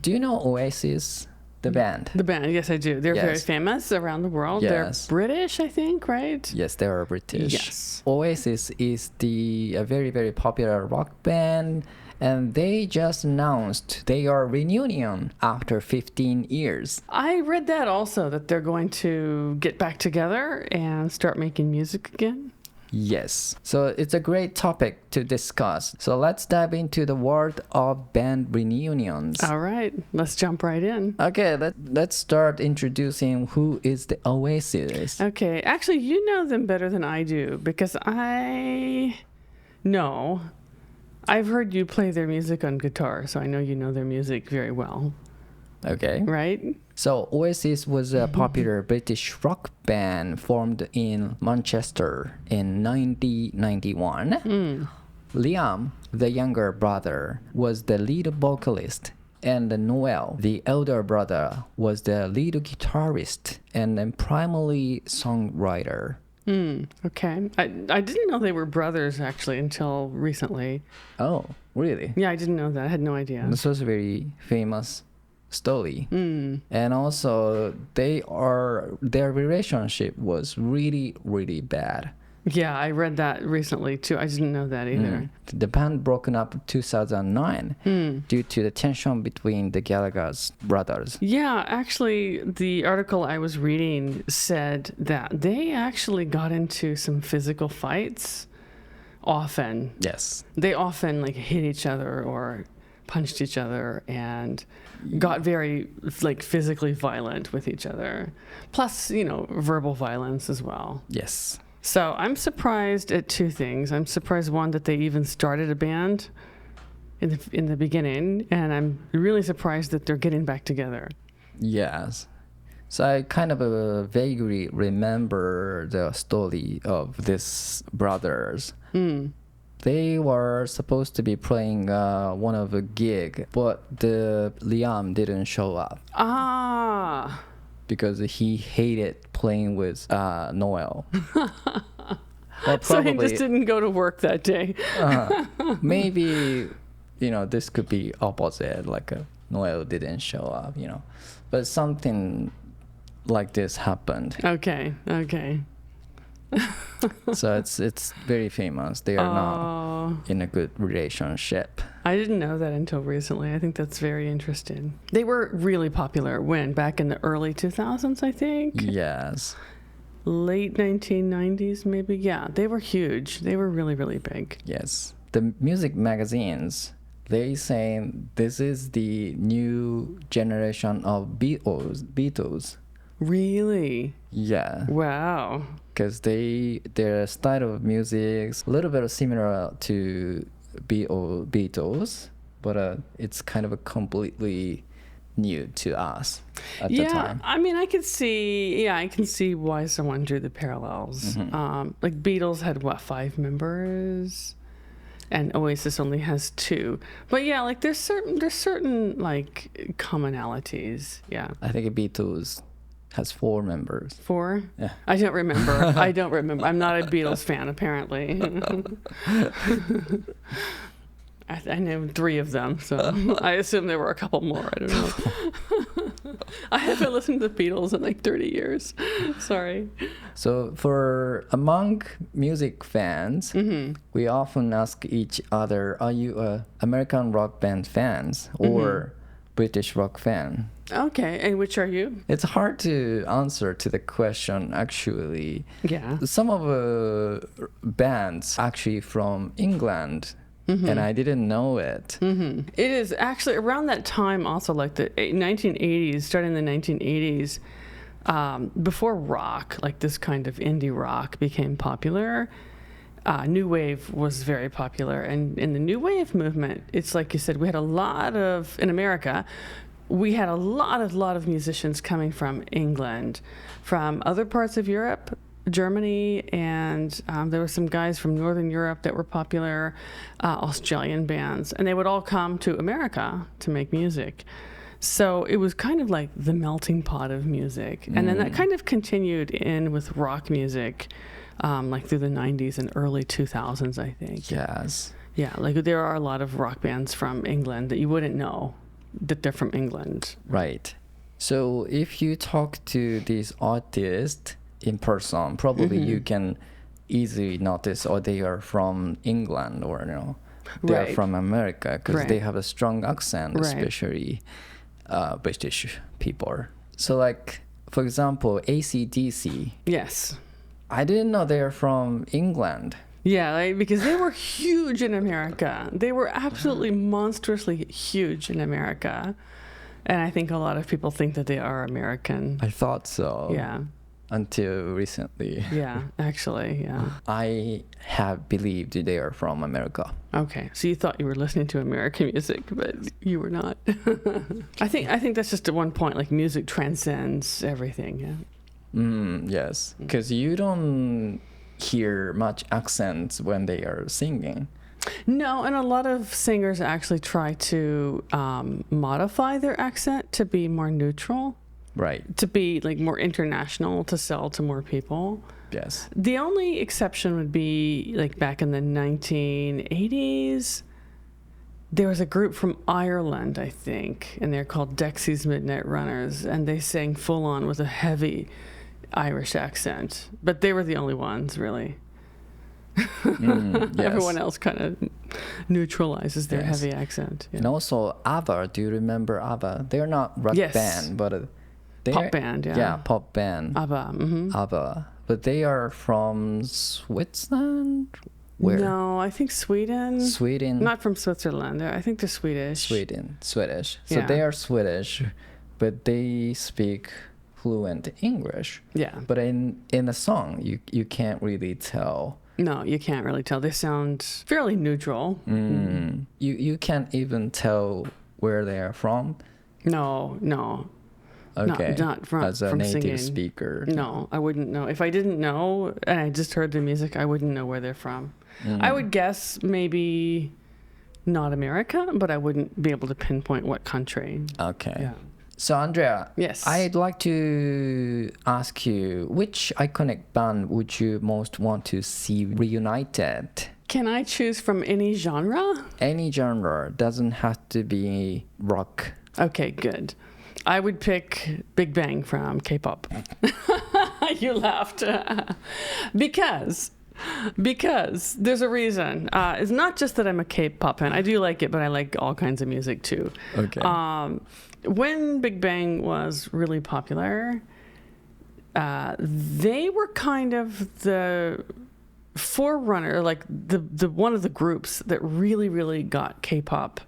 Do you know Oasis, the band? The band, yes, I do. They're very Yes. famous around the world. Yes. They're British, I think, right? Yes, they are British. Yes. Oasis is a very, very popular rock band, and they just announced they are reunion after 15 years. I read that also, that they're going to get back together and start making music again. Yes. So it's a great topic to discuss. So let's dive into the world of band reunions. All right, let's jump right in. Okay, let's start introducing who is the Oasis. Okay, actually, you know them better than I do because I've heard you play their music on guitar, so I know you know their music very well, Okay. right? So Oasis was a popular British rock band formed in Manchester in 1991. Liam, the younger brother, was the lead vocalist, and Noel, the elder brother, was the lead guitarist and then primarily songwriter. Okay. I didn't know they were brothers, actually, until recently. Oh, really? Yeah, I didn't know that. I had no idea. This was a very famous story. And also their relationship was really, really bad. Yeah, I read that recently, too. I didn't know that either. The band broken up in 2009 due to the tension between the Gallagher's brothers. Yeah, actually, the article I was reading said that they actually got into some physical fights often. Yes. They often hit each other or punched each other and got very physically violent with each other. Plus, verbal violence as well. Yes. So I'm surprised at two things. I'm surprised, one, that they even started a band in the beginning, and I'm really surprised that they're getting back together. Yes. So I kind of vaguely remember the story of these brothers. They were supposed to be playing one of a gig, but Liam didn't show up. Ah. Because he hated playing with Noel. So he just didn't go to work that day. Maybe, this could be opposite, Noel didn't show up, But something like this happened. Okay. So it's very famous. They are not in a good relationship. I didn't know that until recently. I think that's very interesting. They were really popular back in the early 2000s, I think. Yes. Late 1990s, maybe. Yeah, they were huge. They were really, really big. Yes. The music magazines, they say this is the new generation of Beatles. Really? Yeah. Wow. Because their style of music is a little bit similar to Beatles, but it's kind of completely new to us at the time. I mean, I can see why someone drew the parallels. Beatles had 5 members, and Oasis only has 2. But yeah, there's certain commonalities. Yeah. I think Beatles has 4 members. 4? Yeah. I don't remember. I'm not a Beatles fan, apparently. I know 3 of them, so I assume there were a couple more. I don't know. I haven't listened to the Beatles in 30 years. Sorry. So among music fans, we often ask each other, are you American rock band fans or British rock fan? Okay, and which are you? It's hard to answer to the question, actually. Yeah. Some of the bands actually from England, and I didn't know it. It is actually around that time also, the 1980s, starting in the 1980s, before rock, this kind of indie rock became popular. New wave was very popular, and in the new wave movement, it's like you said, we had a lot of, in America, we had a lot of musicians coming from England, from other parts of Europe, Germany, and there were some guys from Northern Europe that were popular, Australian bands, and they would all come to America to make music. So it was kind of like the melting pot of music. And then that kind of continued in with rock music, through the 90s and early 2000s, I think. Yes. Yeah, there are a lot of rock bands from England that you wouldn't know that they're from England. Right. So if you talk to these artists in person, probably you can easily notice, oh, they are from England, or they're from America, because they have a strong accent, especially British people. So like, for example, AC/DC. Yes. I didn't know they're from England. Yeah, because they were huge in America. They were absolutely monstrously huge in America. And I think a lot of people think that they are American. I thought so. Yeah. Until recently. Yeah, actually, yeah. I have believed they are from America. Okay, so you thought you were listening to American music, but you were not. I think that's just at one point, like music transcends everything, yeah. Yes, because you don't hear much accents when they are singing. No, and a lot of singers actually try to modify their accent to be more neutral. Right. To be like more international, to sell to more people. Yes. The only exception would be like back in the 1980s, there was a group from Ireland, I think, and they're called Dexy's Midnight Runners, and they sang full on with a heavy Irish accent. But they were the only ones, really. Yes. Everyone else kind of neutralizes their heavy accent. Yeah. And also ABBA, do you remember ABBA? They're not rock band, but pop band, yeah. Yeah, pop band. ABBA. ABBA. But they are from Switzerland? Where? No, I think Sweden. Sweden. Not from Switzerland. I think they're Swedish. Swedish. So they are Swedish, but they speak fluent English. Yeah. But in a song, you can't really tell. No, you can't really tell. They sound fairly neutral. You can't even tell where they are from? No. Okay. Not from As a from native singing. speaker. No, I wouldn't know. If I didn't know and I just heard the music, I wouldn't know where they're from. I would guess maybe not America, but I wouldn't be able to pinpoint what country. Okay. Yeah. So Andrea, Yes. I'd like to ask you, which iconic band would you most want to see reunited? Can I choose from any genre? Any genre, doesn't have to be rock. Okay, good. I would pick Big Bang from K-pop. You laughed. Because there's a reason. It's not just that I'm a K-pop fan. I do like it, but I like all kinds of music too. Okay. When Big Bang was really popular, they were kind of the forerunner, like the one of the groups that really got K-pop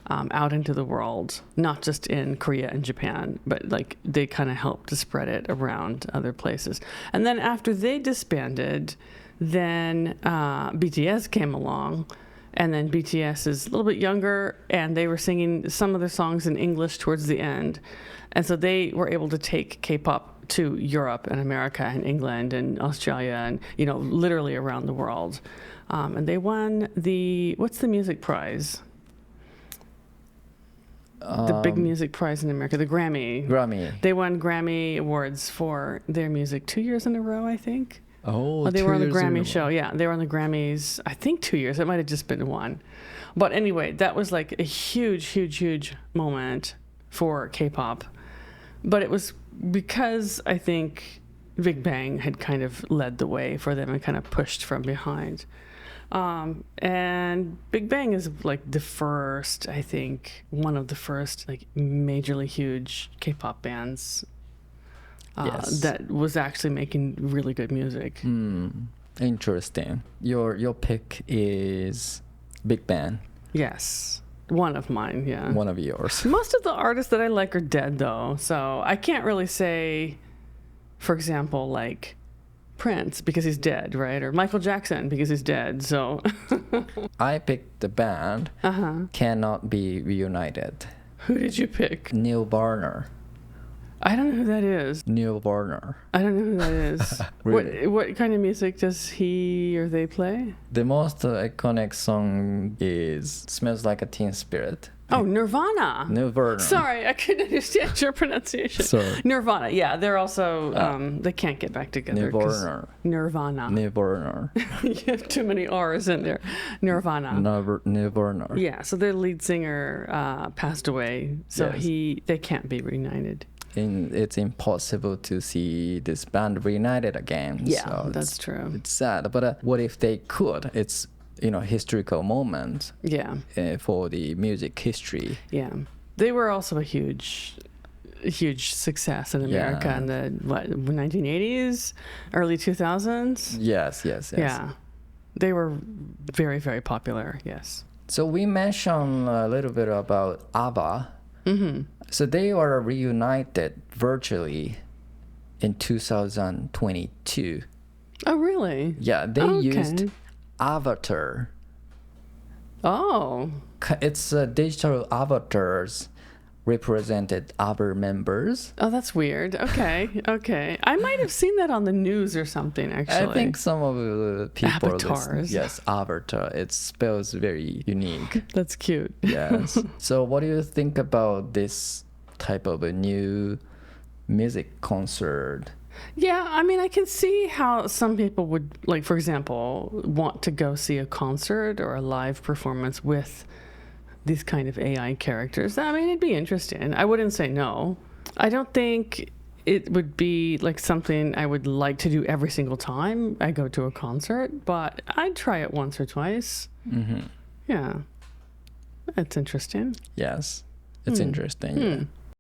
out into the world, not just in Korea and Japan, but like they kind of helped to spread it around other places. And then after they disbanded, then BTS came along, and then BTS is a little bit younger, and they were singing some of their songs in English towards the end. And so they were able to take K-pop to Europe and America and England and Australia and, literally around the world. And they won what's the music prize? The big music prize in America, the Grammy. They won Grammy Awards for their music 2 years in a row, I think. Oh, they were on the Grammy show. Yeah, they were on the Grammys, I think 2 years. It might have just been one. But anyway, that was like a huge moment for K-pop. But it was because I think Big Bang had kind of led the way for them and kind of pushed from behind. And Big Bang is like the first, I think, one of the first like majorly huge K-pop bands that was actually making really good music. Interesting. Your pick is Big Bang. Yes. One of mine, yeah. One of yours. Most of the artists that I like are dead, though. So I can't really say, for example, like Prince because he's dead, right? Or Michael Jackson because he's dead. So I picked the band cannot be reunited. Who did you pick? Neil Barner. I don't know who that is. Neil Barner. I don't know who that is. Really? What kind of music does he or they play? The most iconic song is Smells Like a Teen Spirit. Oh, Nirvana. Nirvana. Sorry, I couldn't understand your pronunciation. Sorry. Nirvana. Yeah, they're also they can't get back together. Nirvana. Nirvana. You have too many R's in there. Nirvana. Nirvana. Yeah, so their lead singer passed away, so they can't be reunited. It's impossible to see this band reunited again. Yeah, so that's true. It's sad, but what if they could? It's historical moment. Yeah. For the music history. Yeah, they were also a huge success in America in the 1980s, early 2000s. Yes. Yeah, they were very, very popular. Yes. So we mentioned a little bit about ABBA. Mm-hmm. So they were reunited virtually in 2022. Oh, really? Yeah, they used Avatar. Oh. It's digital avatars represented ABBA members. Oh, that's weird. Okay. I might have seen that on the news or something, actually. I think some of the people Avatars. Yes, avatar. It spells very unique. That's cute. Yes. So what do you think about this type of a new music concert? Yeah, I mean, I can see how some people would, like, for example, want to go see a concert or a live performance with these kind of AI characters. I mean, it'd be interesting. I wouldn't say no. I don't think it would be like something I would like to do every single time I go to a concert, but I'd try it once or twice. Mm-hmm. Yeah. It's interesting. Yes, it's interesting. Yeah.